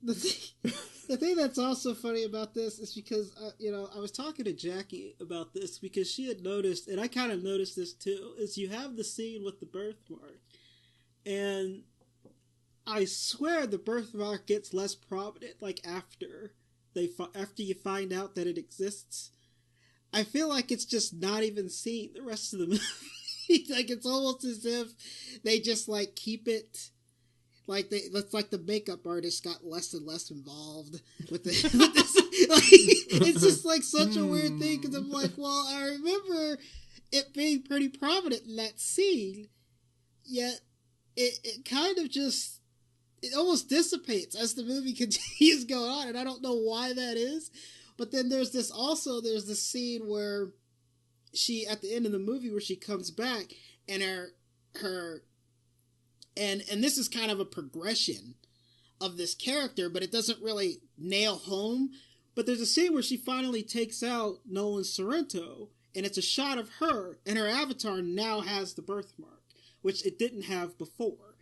the thing that's also funny about this is because, I was talking to Jackie about this because she had noticed, and I kind of noticed this too, is you have the scene with the birthmark. And I swear the birthmark gets less prominent, like after you find out that it exists. I feel like it's just not even seen the rest of the movie. Like it's almost as if they just like keep it. Like it's like the makeup artist got less and less involved with this. Like, it's just like such a weird thing because I'm like, well, I remember it being pretty prominent in that scene, yet it kind of just it almost dissipates as the movie continues going on, and I don't know why that is. But then there's this scene where she at the end of the movie where she comes back and her. And this is kind of a progression of this character, but it doesn't really nail home. But there's a scene where she finally takes out Nolan Sorrento, and it's a shot of her, and her avatar now has the birthmark, which it didn't have before.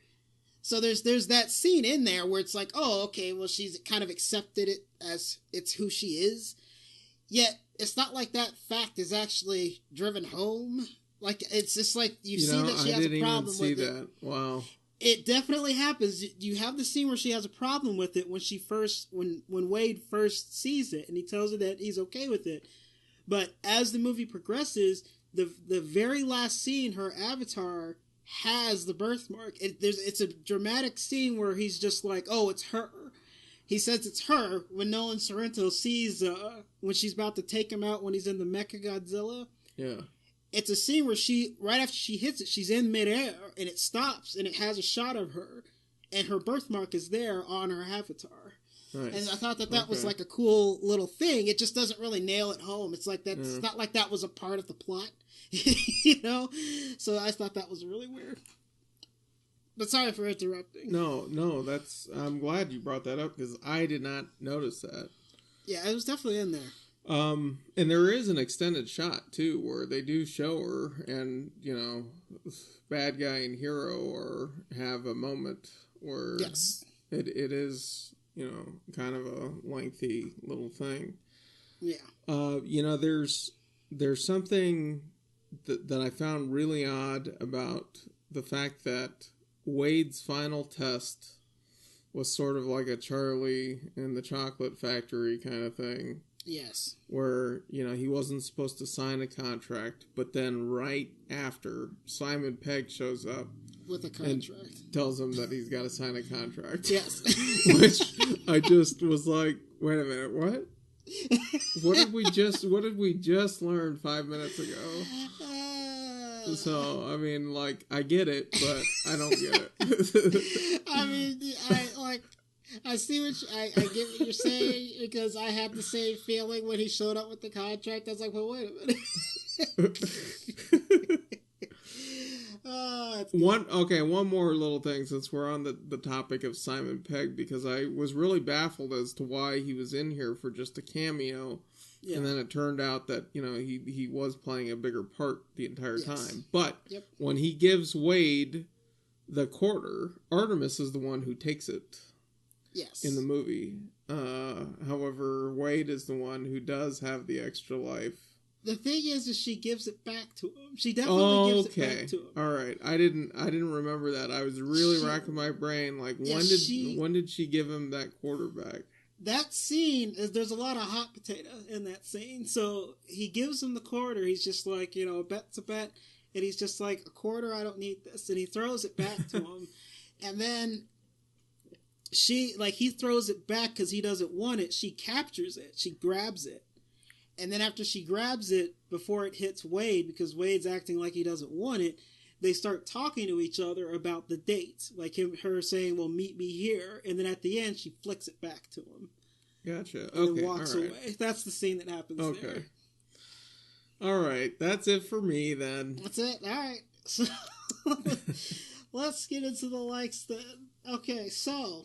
So there's that scene in there where it's like, oh, okay, well, she's kind of accepted it as it's who she is. Yet, it's not like that fact is actually driven home. Like, it's just like, you see that she has a problem with it. I didn't even see that. Wow. It definitely happens. You have the scene where she has a problem with it when Waithe first sees it, and he tells her that he's okay with it. But as the movie progresses, the very last scene, her avatar has the birthmark. It's a dramatic scene where he's just like, oh, it's her. He says it's her when Nolan Sorrento sees when she's about to take him out when he's in the Mechagodzilla. Yeah. It's a scene where right after she hits it, she's in midair, and it stops, and it has a shot of her, and her birthmark is there on her avatar. Nice. And I thought that was like a cool little thing. It just doesn't really nail it home. It's like that. It's not like that was a part of the plot, So I thought that was really weird. But sorry for interrupting. No, I'm glad you brought that up because I did not notice that. Yeah, it was definitely in there. And there is an extended shot too where they do show her and bad guy and hero have a moment where it is kind of a lengthy little thing. Yeah. There's something that I found really odd about the fact that Wade's final test was sort of like a Charlie and the Chocolate Factory kind of thing. Yes. Where, he wasn't supposed to sign a contract, but then right after, Simon Pegg shows up. With a contract. And tells him that he's got to sign a contract. Yes. Which I just was like, wait a minute, what? What did we just learn 5 minutes ago? So, I mean, like, I get it, but I don't get it. I mean, I see I get what you're saying because I had the same feeling when he showed up with the contract. I was like, well, wait a minute. One more little thing since we're on the topic of Simon Pegg, because I was really baffled as to why he was in here for just a cameo. Yeah. And then it turned out that, he was playing a bigger part the entire time. But when he gives Waide the quarter, Artemis is the one who takes it. Yes. In the movie. However, Waide is the one who does have the extra life. the thing is she gives it back to him. She definitely gives it back to him. All right. I didn't remember that. I was really racking my brain. Like, when did she give him that quarter back? That scene there's a lot of hot potato in that scene. So he gives him the quarter. He's just like, a bet's a bet. And he's just like, a quarter, I don't need this. And he throws it back to him. And then he throws it back because he doesn't want it. She captures it. She grabs it. And then after she grabs it, before it hits Waithe, because Wade's acting like he doesn't want it, they start talking to each other about the date. Like her saying, well, meet me here. And then at the end, she flicks it back to him. Gotcha. And then walks away. That's the scene that happens there. All right. That's it for me, then. That's it? All right. So, let's get into the likes, then. Okay, so...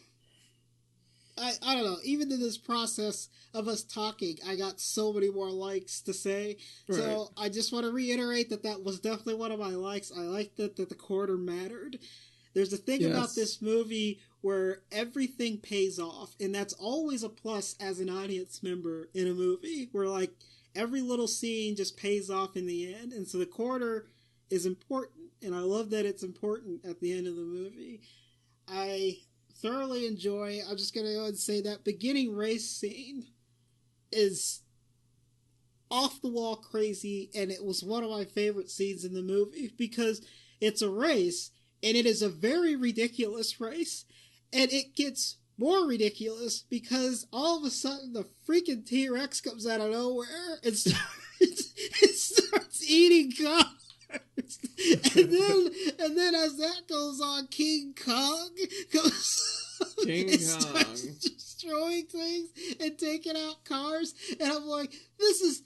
I don't know, even in this process of us talking, I got so many more likes to say. Right. So I just want to reiterate that was definitely one of my likes. I liked that the quarter mattered. There's a thing about this movie where everything pays off, and that's always a plus as an audience member in a movie, where like every little scene just pays off in the end. And so the quarter is important, and I love that it's important at the end of the movie. I thoroughly enjoy. I'm just going to go and say that beginning race scene is off the wall crazy, and it was one of my favorite scenes in the movie because it's a race, and it is a very ridiculous race, and it gets more ridiculous because all of a sudden the freaking T-Rex comes out of nowhere and starts eating cars. and then as that goes on, King Kong starts destroying things and taking out cars, and I'm like, this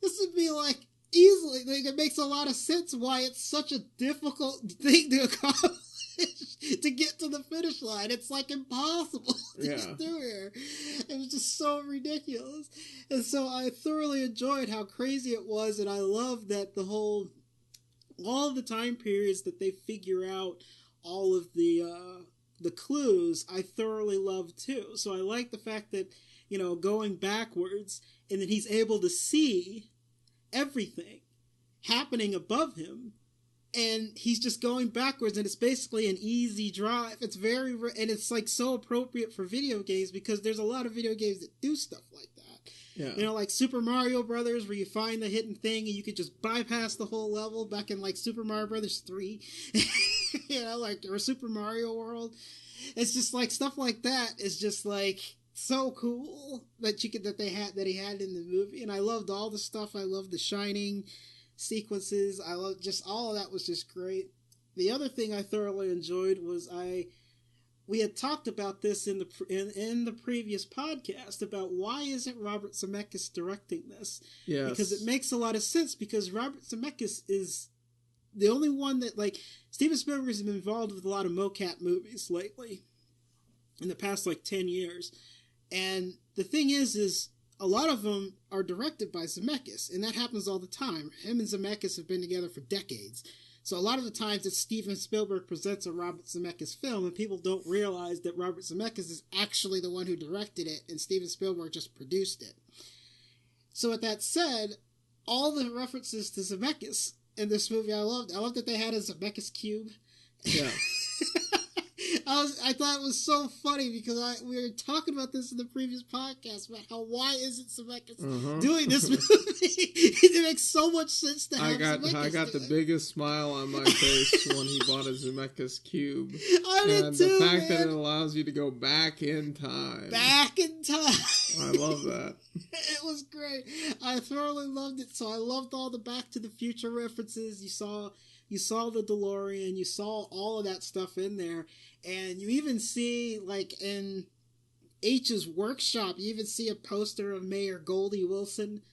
would be like easily, like, it makes a lot of sense why it's such a difficult thing to accomplish to get to the finish line. It's like impossible to just do here. It was just so ridiculous, and so I thoroughly enjoyed how crazy it was, and I love that all of the time periods that they figure out all of the clues, I thoroughly love too. So I like the fact that, going backwards, and then he's able to see everything happening above him, and he's just going backwards, and it's basically an easy drive. It's and it's like so appropriate for video games, because there's a lot of video games that do stuff like that. Yeah. Like Super Mario Brothers, where you find the hidden thing and you could just bypass the whole level, back in like Super Mario Brothers 3. Or Super Mario World. It's just like stuff like that is just like so cool that he had in the movie. And I loved all the stuff. I loved the Shining sequences. I loved just all of that was just great. The other thing I thoroughly enjoyed was we had talked about this in the previous podcast about why isn't Robert Zemeckis directing this? Yes. Because it makes a lot of sense, because Robert Zemeckis is the only one that, like, Steven Spielberg has been involved with a lot of mocap movies lately in the past, 10 years. And the thing is a lot of them are directed by Zemeckis, and that happens all the time. Him and Zemeckis have been together for decades. So a lot of the times that Steven Spielberg presents a Robert Zemeckis film, and people don't realize that Robert Zemeckis is actually the one who directed it, and Steven Spielberg just produced it. So with that said, all the references to Zemeckis in this movie I loved. I loved that they had a Zemeckis cube. Yeah. I thought it was so funny because we were talking about this in the previous podcast about why isn't Zemeckis doing this movie? It makes so much sense to have Zemeckis. I got the biggest smile on my face when he bought a Zemeckis cube. I did too, the fact that it allows you to go back in time. Back in time. I love that. It was great. I thoroughly loved it. So I loved all the Back to the Future references. You saw the DeLorean, you saw all of that stuff in there, and you even see, like, in H's workshop, you even see a poster of Mayor Goldie Wilson,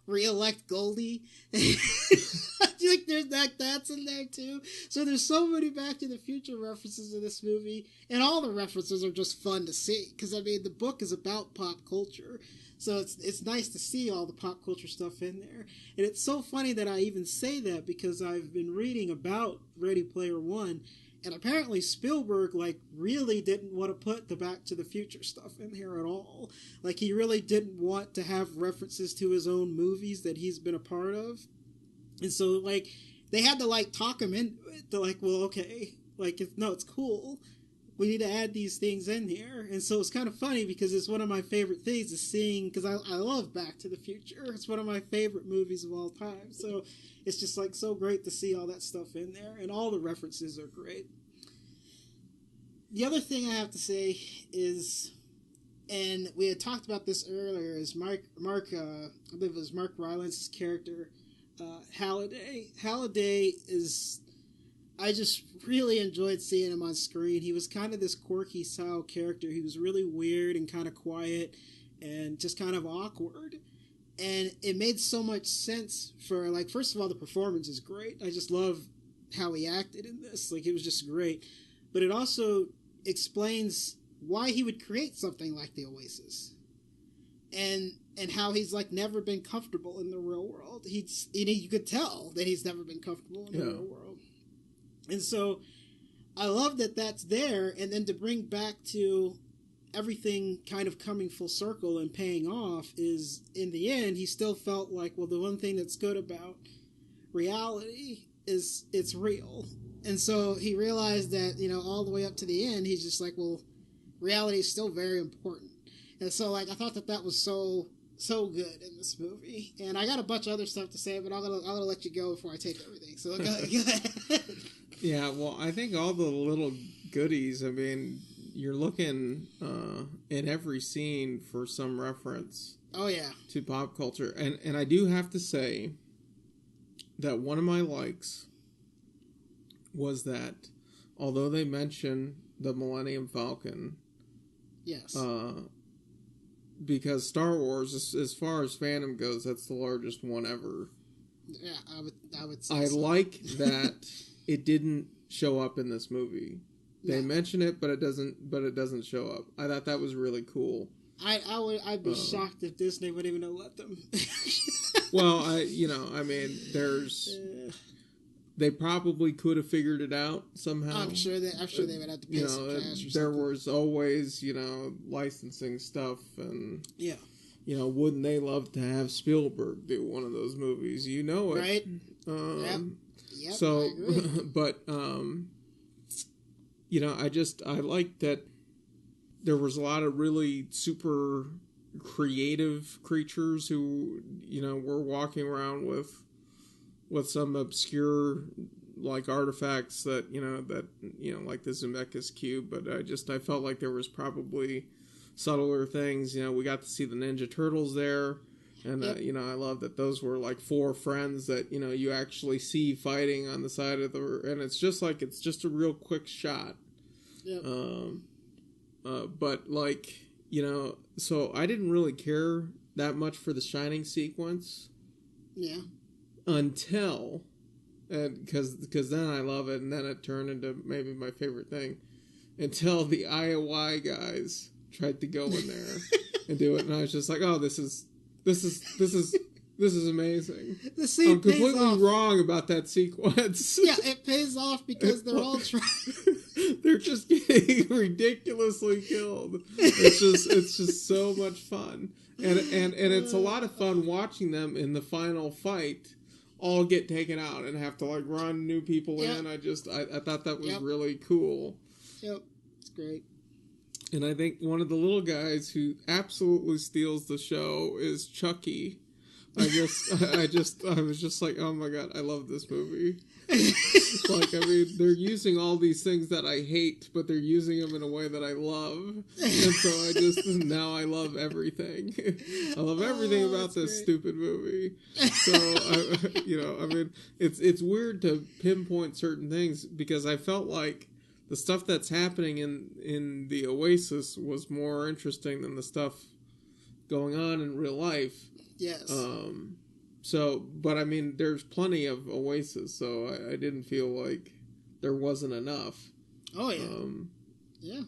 re-elect Goldie. Like, there's that's in there too. So there's so many Back to the Future references in this movie, and all the references are just fun to see, because, the book is about pop culture. So it's nice to see all the pop culture stuff in there. And it's so funny that I even say that, because I've been reading about Ready Player One, And apparently Spielberg, like, really didn't want to put the Back to the Future stuff in here at all. Like, he really didn't want to have references to his own movies that he's been a part of. And so, like, they had to, like, talk him into it. They're like, well, okay, like, no, it's cool. We need to add these things in here. And so it's kind of funny because it's one of my favorite things is seeing, because I love Back to the Future. It's one of my favorite movies of all time. So it's just like so great to see all that stuff in there. And all the references are great. The other thing I have to say is, and we had talked about this earlier, is I believe it was Mark Rylance's character, Halliday. Halliday is... I just really enjoyed seeing him on screen. He was kind of this quirky style character. He was really weird and kind of quiet and just kind of awkward. And it made so much sense for, like, first of all, the performance is great. I just love how he acted in this. Like, it was just great. But it also explains why he would create something like the Oasis. And how he's, like, never been comfortable in the real world. You could tell that he's never been comfortable in the real world. And so I love that that's there, and then to bring back to everything kind of coming full circle and paying off is, in the end, he still felt like, well, the one thing that's good about reality is it's real. And so he realized that, you know, all the way up to the end, he's just like, well, reality is still very important. And so, like, I thought that was so good in this movie. And I got a bunch of other stuff to say, but I'm gonna let you go before I take everything. So go ahead. Yeah, well, I think all the little goodies, I mean, you're looking in every scene for some reference. Oh, yeah. To pop culture. And I do have to say that one of my likes was that although they mention the Millennium Falcon, yes, because Star Wars, as far as fandom goes, that's the largest one ever. Yeah, I would say I like that it didn't show up in this movie. They mention it, but it doesn't show up. I thought that was really cool. I'd be shocked if Disney would even let them. Well, they probably could have figured it out somehow. I'm sure they would have to pay some cash or there something. was always, licensing stuff, and yeah. Wouldn't they love to have Spielberg do one of those movies? You know it. Right. Yep, so, but, I like that there was a lot of really super creative creatures who, were walking around with some obscure, like, artifacts that, like the Zemeckis cube, but I felt like there was probably subtler things. We got to see the Ninja Turtles there. And, I love that those were, like, 4 friends that, you actually see fighting on the side of and it's just a real quick shot. Yep. But, like, so I didn't really care that much for the Shining sequence. Yeah. Until, because then I love it, and then it turned into maybe my favorite thing, until the IOI guys tried to go in there and do it, and I was just like, oh, this is amazing. The scene I'm completely wrong about that sequence. Yeah, it pays off because they're all trying. They're just getting ridiculously killed. It's just so much fun, and it's a lot of fun watching them in the final fight all get taken out and have to, like, run new people in. I thought that was really cool. Yep, it's great. And I think one of the little guys who absolutely steals the show is Chucky. I was just like, oh my god, I love this movie. Like, I mean, they're using all these things that I hate, but they're using them in a way that I love. And so now I love everything. I love everything about this stupid movie. So, it's weird to pinpoint certain things because I felt like the stuff that's happening in the Oasis was more interesting than the stuff going on in real life. Yes. But I mean, there's plenty of Oasis, so I didn't feel like there wasn't enough. Oh, yeah.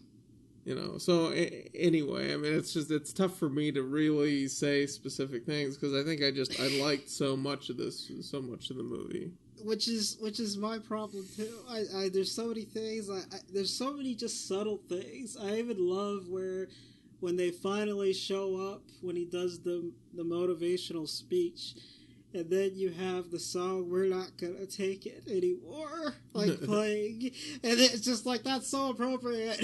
Yeah. So anyway, I mean, it's tough for me to really say specific things because I think I liked so much of the movie. which is my problem too. There's so many things. There's so many just subtle things. I even love when they finally show up when he does the motivational speech, and then you have the song "We're Not Gonna Take It Anymore" like playing, and it's just like that's so appropriate.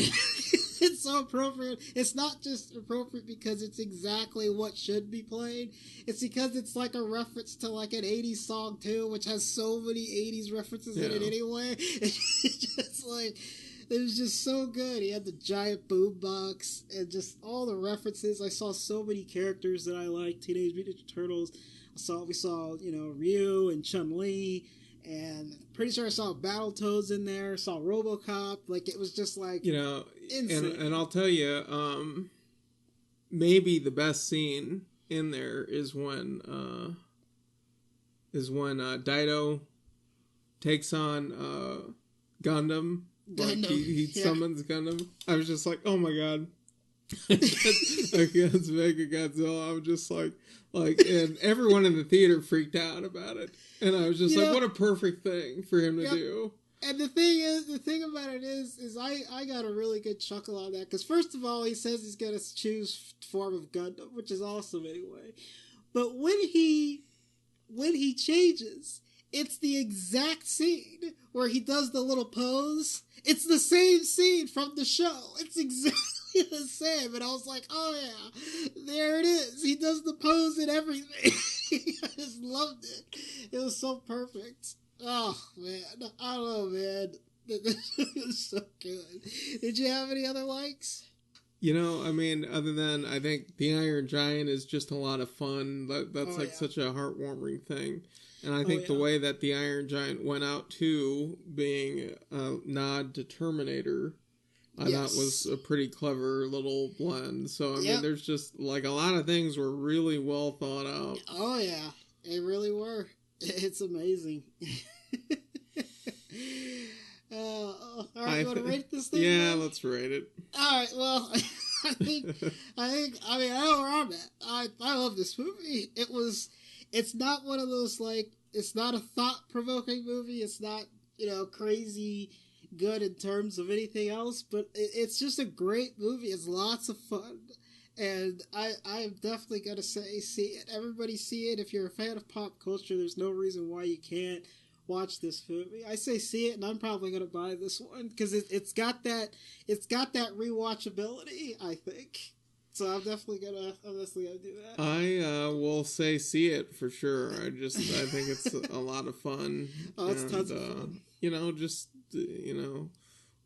It's so appropriate. It's not just appropriate because it's exactly what should be played. It's because it's like a reference to like an 80s song too, which has so many 80s references in it anyway. It's just like, it was just so good. He had the giant boombox and just all the references. I saw so many characters that I liked. Teenage Mutant Ninja Turtles. We saw, Ryu and Chun-Li. And pretty sure I saw Battletoads in there. Saw Robocop. Like, it was just like insane. And I'll tell you, maybe the best scene in there is when Dido takes on Gundam. Like he summons Gundam. I was just like, oh my god. Against Mega Godzilla. I was just like, and everyone in the theater freaked out about it. And I was just like, what a perfect thing for him to do. And the thing about it is I got a really good chuckle on that. Because first of all, he says he's going to choose form of Gundam, which is awesome anyway. But when he changes, it's the exact scene where he does the little pose. It's the same scene from the show. It's exactly the same. And I was like, oh yeah, there it is. He does the pose and everything. I just loved it. It was so perfect. Oh man, I don't know, man. It was so good. Did you have any other likes? Other than I think the Iron Giant is just a lot of fun. That's such a heartwarming thing. And I think the way that the Iron Giant went out too, being a nod to Terminator, I thought was a pretty clever little blend. So, I mean, there's just, like, a lot of things were really well thought out. Oh, yeah. They really were. It's amazing. All right, you want to rate this thing? Yeah, let's rate it. All right, well, I know where I'm at. I love this movie. It's not one of those, like, it's not a thought-provoking movie. It's not, crazy good in terms of anything else, but it's just a great movie. It's lots of fun, and I'm definitely gonna say see it. Everybody see it. If you're a fan of pop culture, there's no reason why you can't watch this movie. I say see it, and I'm probably gonna buy this one because it's got that rewatchability, I think. So I'm definitely gonna do that. I will say see it for sure. I think it's a lot of fun. Oh, it's tons of fun.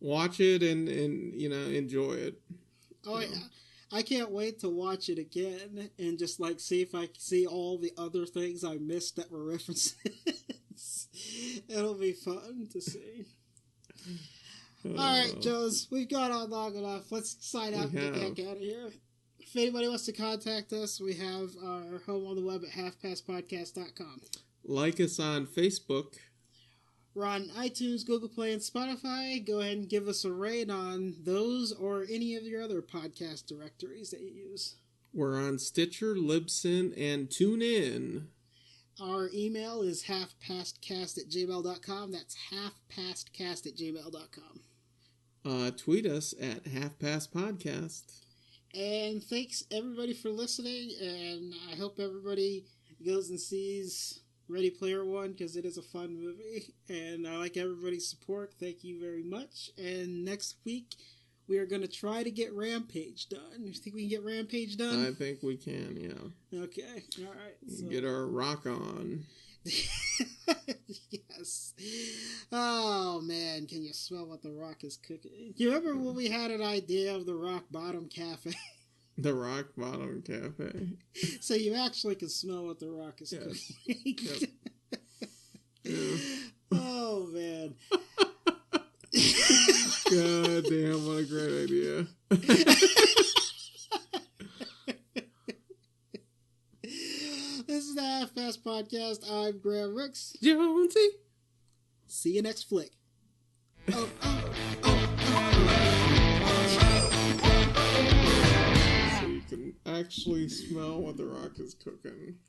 Watch it and enjoy it. Oh yeah, I can't wait to watch it again and just like see if I can see all the other things I missed that were references. It'll be fun to see. All right, Joes, we've gone on long enough. Let's sign out and get back out of here. If anybody wants to contact us, we have our home on the web at halfpastpodcast.com. Like us on Facebook. We're on iTunes, Google Play, and Spotify. Go ahead and give us a rate on those or any of your other podcast directories that you use. We're on Stitcher, Libsyn, and TuneIn. Our email is halfpastcast@gmail.com. That's halfpastcast@gmail.com. Tweet us at halfpastpodcast. And thanks everybody for listening, and I hope everybody goes and sees Ready Player One because it is a fun movie, and I like everybody's support. Thank you very much. And next week we are going to try to get Rampage done. You think we can get Rampage done? I think we can, yeah. Okay, all right. So. Get our rock on. Yes. Oh man, can you smell what the Rock is cooking? You remember when we had an idea of the Rock Bottom Cafe? The Rock Bottom Cafe. So you actually can smell what the Rock is cooking. Yep. Yeah. Oh man. God damn, what a great idea. This is the Half Past Podcast. I'm Graham Ricks. Jonesy. See you next flick. Oh. So you can actually smell what the Rock is cooking.